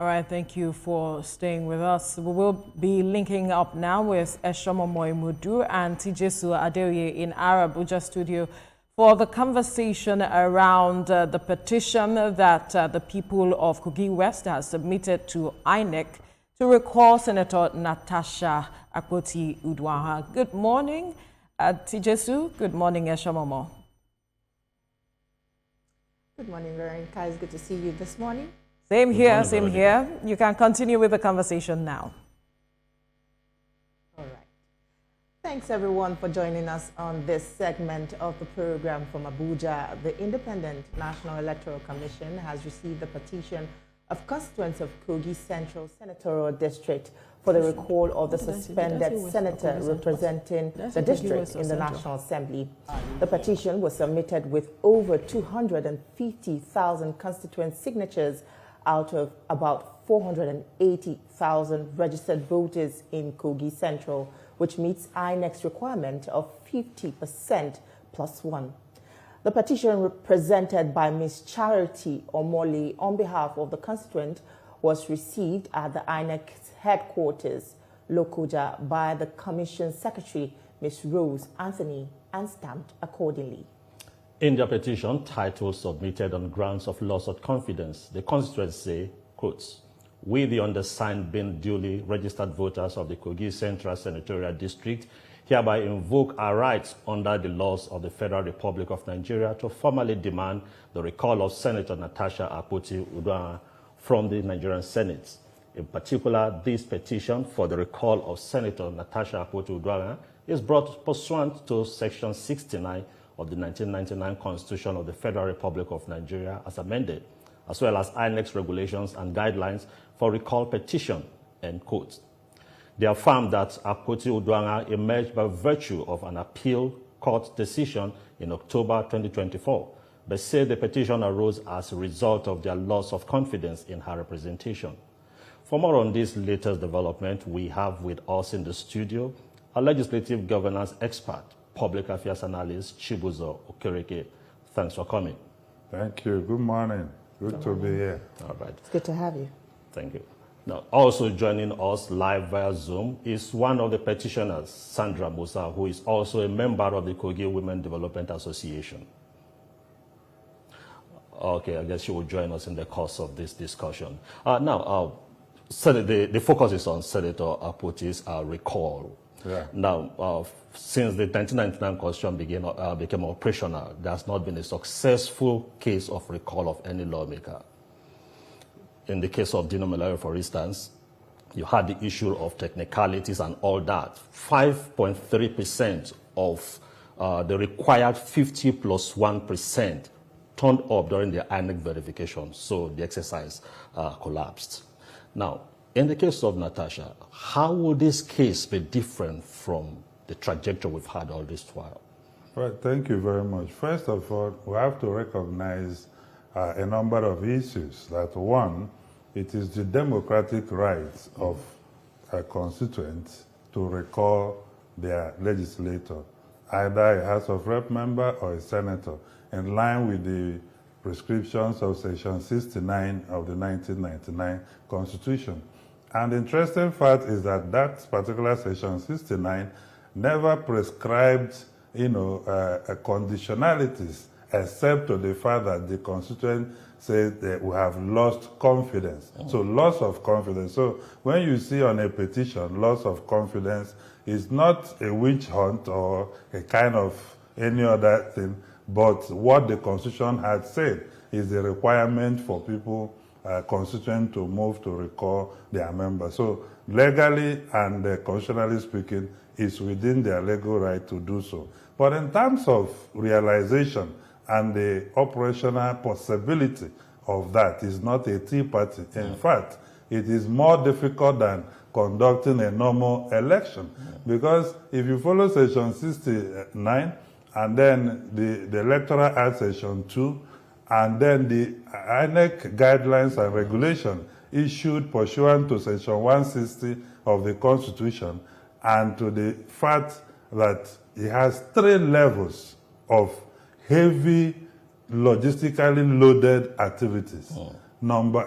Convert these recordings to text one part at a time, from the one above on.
All right, thank you for staying with us. We will be linking up now with Eshomomoy Mudu and Tijesu Adeoye in our Abuja studio for the conversation around the petition that the people of Kogi West has submitted to INEC to recall Senator Natasha Akpoti Uduaghan. Good morning, Tijesu. Good morning, Eshomomo. Good morning, Veronica. It's good to see you this morning. Same here, same here. You can continue with the conversation now. All right. Thanks, everyone, for joining us on this segment of the program from Abuja. The Independent National Electoral Commission has received the petition of constituents of Kogi Central Senatorial District for the recall of the suspended senator representing the district in the National Assembly. The petition was submitted with over 250,000 constituent signatures out of about 480,000 registered voters in Kogi Central, which meets INEC's requirement of 50% plus one. The petition presented by Ms. Charity Omoli on behalf of the constituent was received at the INEC's headquarters, Lokoja, by the Commission Secretary, Ms. Rose Anthony, and stamped accordingly. In their petition, title submitted on grounds of loss of confidence, the constituents say, quotes, "We, the undersigned, being duly registered voters of the Kogi Central Senatorial District, hereby invoke our rights under the laws of the Federal Republic of Nigeria to formally demand the recall of Senator Natasha Akpoti Uduaghan from the Nigerian Senate. In particular, this petition for the recall of Senator Natasha Akpoti Uduaghan is brought pursuant to Section 69 of the 1999 Constitution of the Federal Republic of Nigeria as amended, as well as INEC's regulations and guidelines for recall petition," end quote. They affirm that Akpoti Uduaghan emerged by virtue of an appeal court decision in October 2024, but say the petition arose as a result of their loss of confidence in her representation. For more on this latest development, we have with us in the studio a legislative governance expert, public affairs analyst, Chibuzo Okereke. Thanks for coming. Thank you. Good morning. Good to be here. All right. It's good to have you. Thank you. Now, also joining us live via Zoom is one of the petitioners, Sandra Musa, who is also a member of the Kogi Women Development Association. Okay, I guess she will join us in the course of this discussion. So the focus is on Senator Akpoti's recall. Yeah. Now, since the 1999 Constitution became operational, there has not been a successful case of recall of any lawmaker. In the case of Dino Melayo, for instance, you had the issue of technicalities and all that. 5.3% of the required 50 plus 1% turned up during the INEC verification, so the exercise collapsed. Now, in the case of Natasha, how would this case be different from the trajectory we've had all this while? Well, thank you very much. First of all, we have to recognize a number of issues. That one, it is the democratic rights of constituents to recall their legislator, either a House of Rep member or a senator, in line with the prescriptions of Section 69 of the 1999 Constitution. And the interesting fact is that that particular Section 69 never prescribed, conditionalities, except to the fact that the constituent said that we have lost confidence. So loss of confidence. So when you see on a petition, loss of confidence is not a witch hunt or a kind of any other thing, but what the Constitution had said is the requirement for people, constituent, to move to recall their members. So legally and constitutionally speaking, it's within their legal right to do so. But in terms of realization and the operational possibility of that, is not a tea party. In fact, it is more difficult than conducting a normal election. Because if you follow Section 69, and then the Electoral Act Section 2, and then the INEC guidelines and regulation issued pursuant to Section 160 of the Constitution, and to the fact that it has 3 levels of heavy, logistically loaded activities.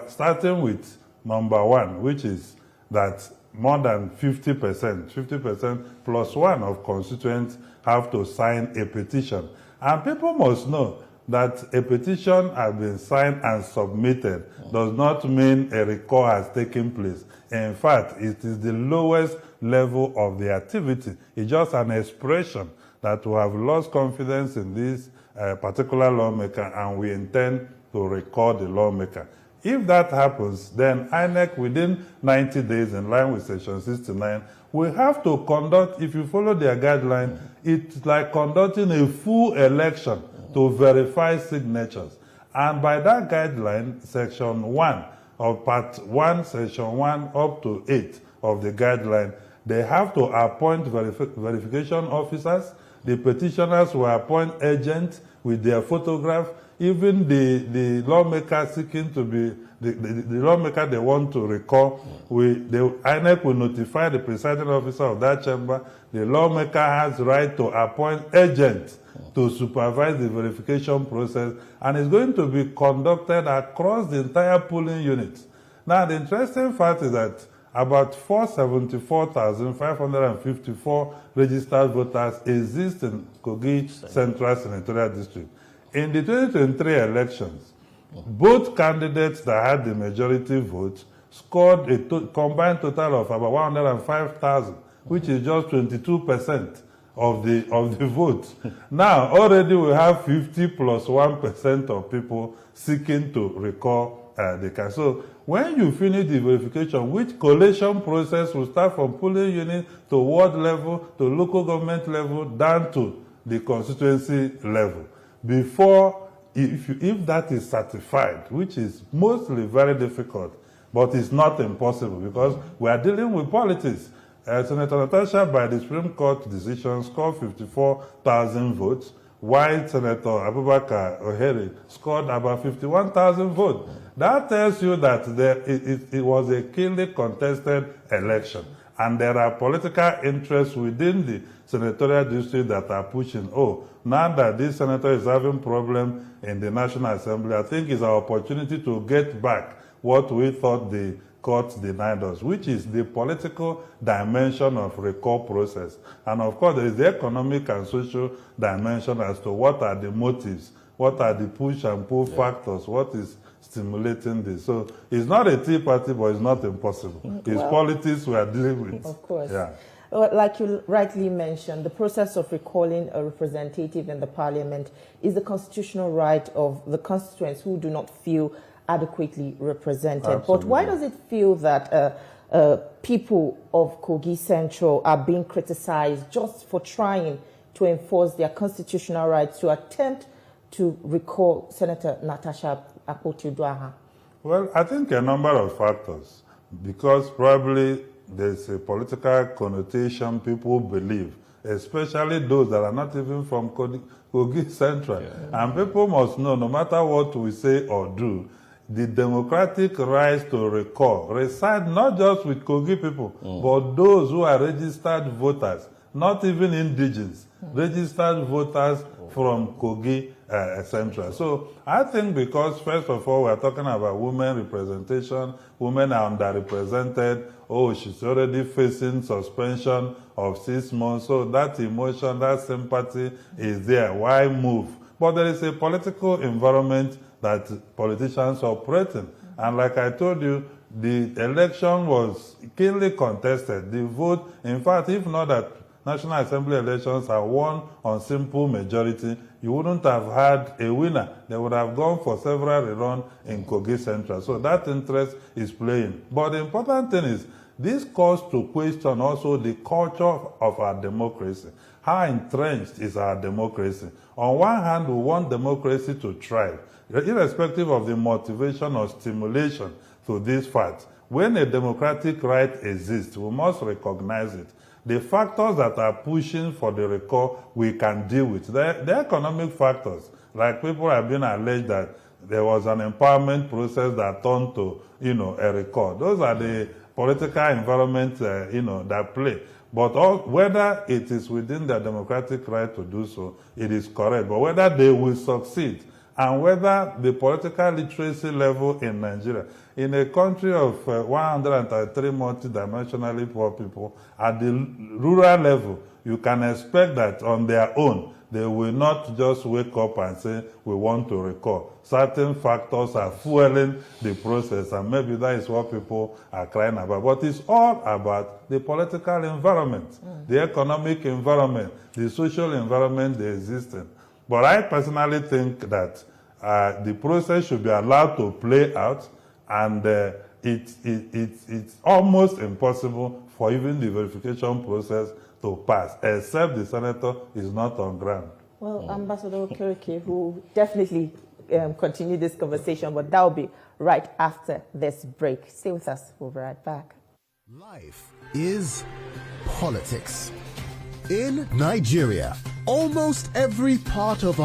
Starting with number one, which is that more than 50% plus one of constituents have to sign a petition. And people must know that a petition has been signed and submitted does not mean a recall has taken place. In fact, it is the lowest level of the activity. It's just an expression that we have lost confidence in this particular lawmaker and we intend to recall the lawmaker. If that happens, then INEC within 90 days, in line with Section 69, will have to conduct, if you follow their guideline, it's like conducting a full election to verify signatures. And by that guideline, Section 1 of Part 1, Section 1 up to 8 of the guideline, they have to appoint verification officers. The petitioners will appoint agents with their photograph. Even the lawmaker seeking to be, the lawmaker they want to recall, the INEC will notify the presiding officer of that chamber. The lawmaker has the right to appoint agents to supervise the verification process, and it's going to be conducted across the entire polling unit. Now, the interesting fact is that about 474,554 registered voters exist in Kogi Central Senatorial District. In the 2023 elections, both candidates that had the majority vote scored a combined total of about 105,000, which is just 22% of the vote. Now, already we have 50 plus 1% of people seeking to recall the card. So when you finish the verification, which collation process will start from polling unit to ward level, to local government level, down to the constituency level. Before, if that is certified, which is mostly very difficult, but it's not impossible because we are dealing with politics. Senator Natasha, by the Supreme Court decision, scored 54,000 votes, while Senator Abubakar Ohere scored about 51,000 votes. That tells you that it was a keenly contested election. And there are political interests within the senatorial district that are pushing, now that this senator is having problem in the National Assembly, I think it's our opportunity to get back what we thought the court denied us, which is the political dimension of recall process. And of course, there is the economic and social dimension as to what are the motives, what are the push and pull factors, what is stimulating this. So it's not a tea party, but it's not impossible. It's politics we are dealing with. Of course. Yeah. Like you rightly mentioned, the process of recalling a representative in the parliament is the constitutional right of the constituents who do not feel adequately represented. Absolutely. But why does it feel that people of Kogi Central are being criticized just for trying to enforce their constitutional rights to attempt to recall Senator Natasha Akpoti Uduaghan? Well, I think a number of factors, because probably there's a political connotation people believe, especially those that are not even from Kogi Central. Yeah. And people must know, no matter what we say or do, the democratic rights to recall reside not just with Kogi people, but those who are registered voters, not even indigenous, registered voters from Kogi Central. So I think because, first of all, we're talking about women representation, women are underrepresented, she's already facing suspension of 6 months, so that emotion, that sympathy is there. Why move? But there is a political environment that politicians operate in. And like I told you, the election was keenly contested. The vote, in fact, if not that National Assembly elections are won on simple majority, you wouldn't have had a winner. They would have gone for several reruns in Kogi Central. So that interest is playing. But the important thing is, this calls to question also the culture of our democracy. How entrenched is our democracy? On one hand, we want democracy to thrive, irrespective of the motivation or stimulation to this fact. When a democratic right exists, we must recognize it. The factors that are pushing for the recall, we can deal with. The economic factors, like people have been alleged that there was an empowerment process that turned to, a recall. Those are the political environment, that play. But whether it is within their democratic right to do so, it is correct. But whether they will succeed and whether the political literacy level in Nigeria, in a country of 133 multidimensionally poor people, at the rural level, you can expect that on their own, they will not just wake up and say, we want to recall. Certain factors are fueling the process, and maybe that is what people are crying about. But it's all about the political environment, the economic environment, the social environment they exist in. But I personally think that the process should be allowed to play out, and it's almost impossible for even the verification process to pass, except the senator is not on ground. Well, Ambassador Okereke, who definitely continue this conversation, but that will be right after this break. Stay with us. We'll be right back. Life is politics. In Nigeria, almost every part of our